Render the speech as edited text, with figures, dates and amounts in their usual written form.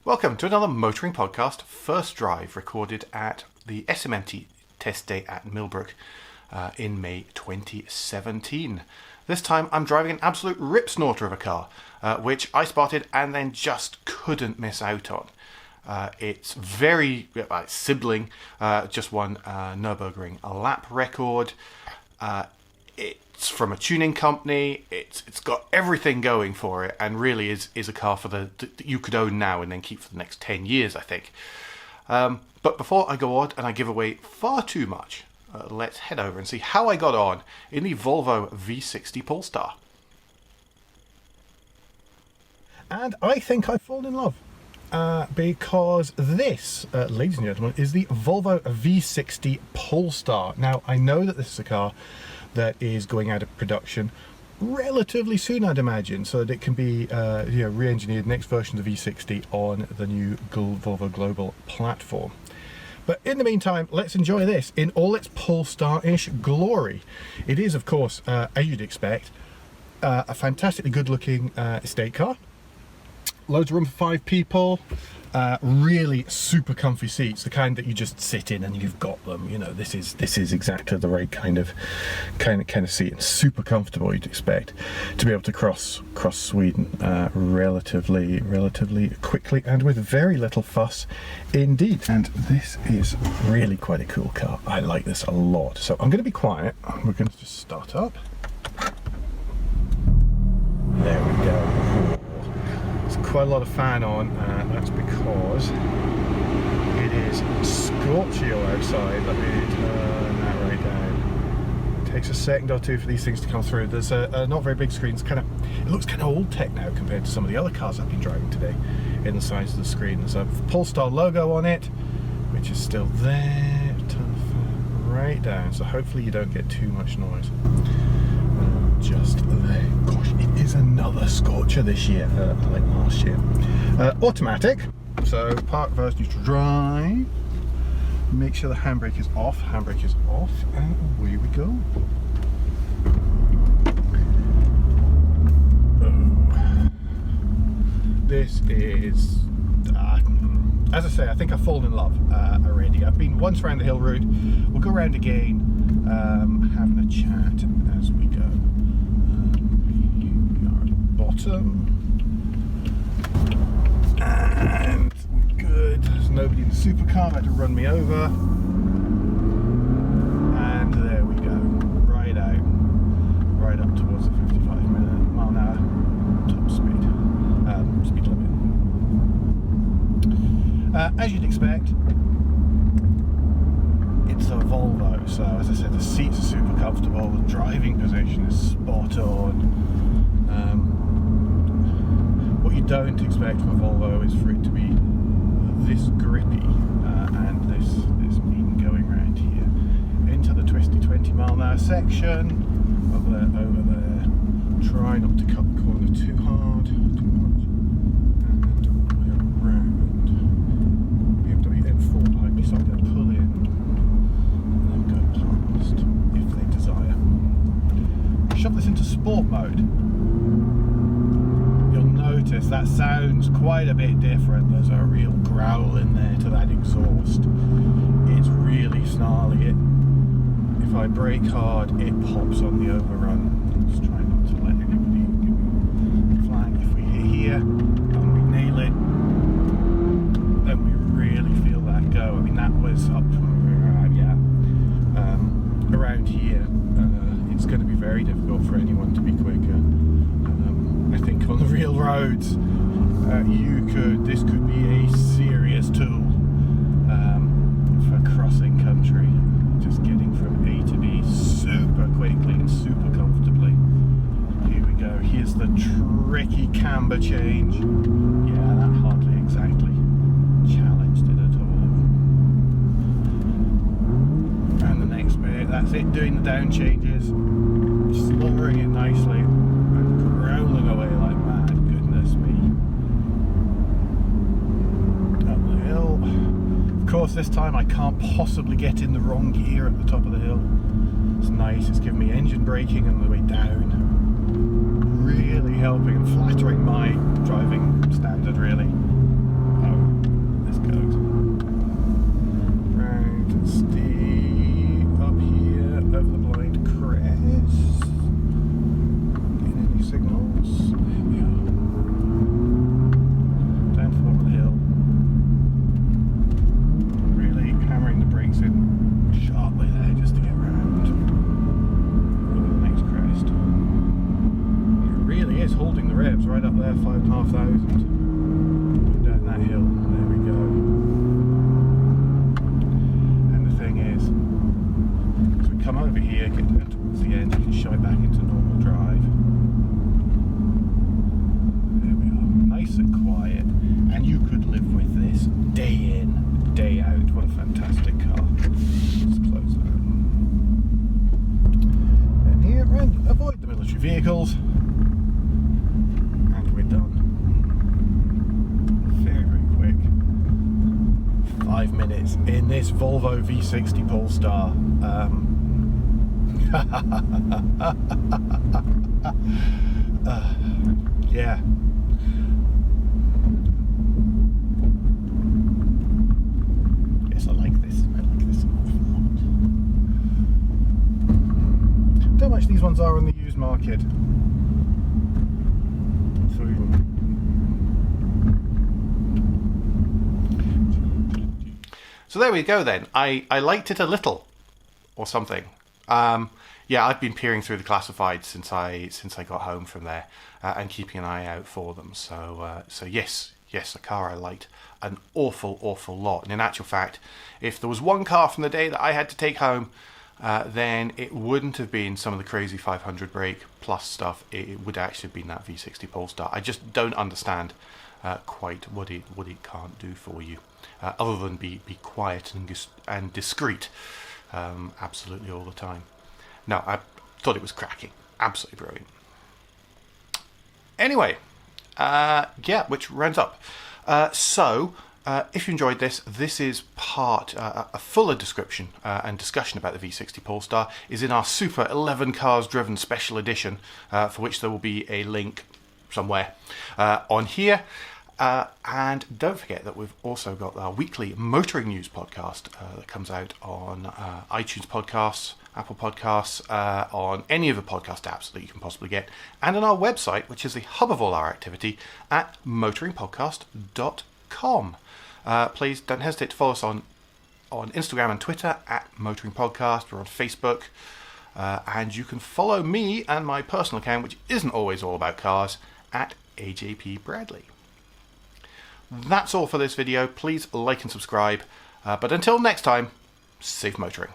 Welcome to another motoring podcast, First Drive, recorded at the SMMT Test day at Millbrook in May 2017. This time I'm driving an absolute rip snorter of a car, which I spotted and then just couldn't miss out on. It's very sibling, just won Nürburgring lap record. It's from a tuning company. It's got everything going for it, and really is a car for that you could own now and then keep for the next 10 years, I think. But before I go on and I give away far too much, let's head over and see how I got on in the Volvo V60 Polestar. And I think I've fallen in love. Because this, ladies and gentlemen, is the Volvo V60 Polestar. Now, I know that this is a car that is going out of production relatively soon, I'd imagine, so that it can be re-engineered, next version of the V60 on the new Volvo Global platform. But in the meantime, let's enjoy this in all its Polestar-ish glory. It is, of course, as you'd expect, a fantastically good-looking estate car. Loads of room for 5 people, really super comfy seats, the kind that you just sit in and you've got them. You know, this is exactly the right kind of seat, and super comfortable, you'd expect to be able to cross Sweden relatively quickly and with very little fuss indeed. And this is really quite a cool car. I like this a lot. So I'm going to be quiet. We're going to just start up. There we go. Quite a lot of fan on, that's because it is scorchio outside. Let me turn that right down. It takes a second or two for these things to come through. There's a not very big screen. It looks kind of old tech now compared to some of the other cars I've been driving today in the size of the screen. There's a Polestar logo on it, which is still there. Turn the fan right down, so hopefully you don't get too much noise. Just there. Gosh, it is another scorcher this year, like last year. Automatic, so park, reverse, neutral, drive. Make sure the handbrake is off. Handbrake is off, and away we go. Oh. This is, as I say, I think I've fallen in love already. I've been once around the hill route. We'll go around again, having a chat as we go. Bottom, and good. There's nobody in the supercar that to run me over, and there we go. Right out, right up towards the 55-mile-an-hour top speed limit. As you'd expect, it's a Volvo, so as I said, the seats are super comfortable. The driving position is spot on. What you don't expect from a Volvo is for it to be this grippy, and this mean going around here into the twisty 20-mile-an-hour section. Up there, over there. Try not to cut the corner too hard, too much, and all the way around. BMW M4 behind me, so I'm going to pull in and then go past if they desire. Shove this into sport mode. Notice that sounds quite a bit different. There's a real growl in there to that exhaust. It's really snarly. If I brake hard, it pops on the overrun. Just try not to let anybody give me flag. If we hit here and we nail it, then we really feel that go. I mean, that was up around here. It's going to be very difficult for anyone to be quicker. I think on the real roads, this could be a serious tool for crossing country, just getting from A to B super quickly and super comfortably. Here we go. Here's the tricky camber change. Yeah, that hardly exactly challenged it at all. And the next bit, that's it, doing the down changes, slaughtering it nicely. Growling away like mad, goodness me. Up the hill. Of course, this time I can't possibly get in the wrong gear at the top of the hill. It's nice, it's giving me engine braking on the way down. Really helping and flattering my driving standard, really. Oh few vehicles, and we're done. Very, very quick. 5 minutes in this Volvo V60 Polestar. Yeah. Yes, I like this. I like this an awful lot. Don't know how much these ones are on the used market. So there we go then. I liked it a little, or something. Yeah, I've been peering through the classifieds since I got home from there, and keeping an eye out for them. So yes, a car I liked an awful lot. And in actual fact, if there was one car from the day that I had to take home, then it wouldn't have been some of the crazy 500 brake plus stuff. It would actually have been that V60 Polestar. I just don't understand quite what it can't do for you, other than be quiet and discreet absolutely all the time. No, I thought it was cracking. Absolutely brilliant. Anyway, yeah, which rounds up. So, if you enjoyed this, this is part, a fuller description and discussion about the V60 Polestar is in our Super 11 Cars Driven Special Edition, for which there will be a link somewhere on here. And don't forget that we've also got our weekly motoring news podcast that comes out on iTunes Podcasts, Apple Podcasts, on any of the podcast apps that you can possibly get, and on our website, which is the hub of all our activity, at motoringpodcast.com. Please don't hesitate to follow us on Instagram and Twitter at Motoring Podcast. We're on Facebook. And you can follow me and my personal account, which isn't always all about cars, at AJP Bradley. That's all for this video. Please like and subscribe. But until next time, safe motoring.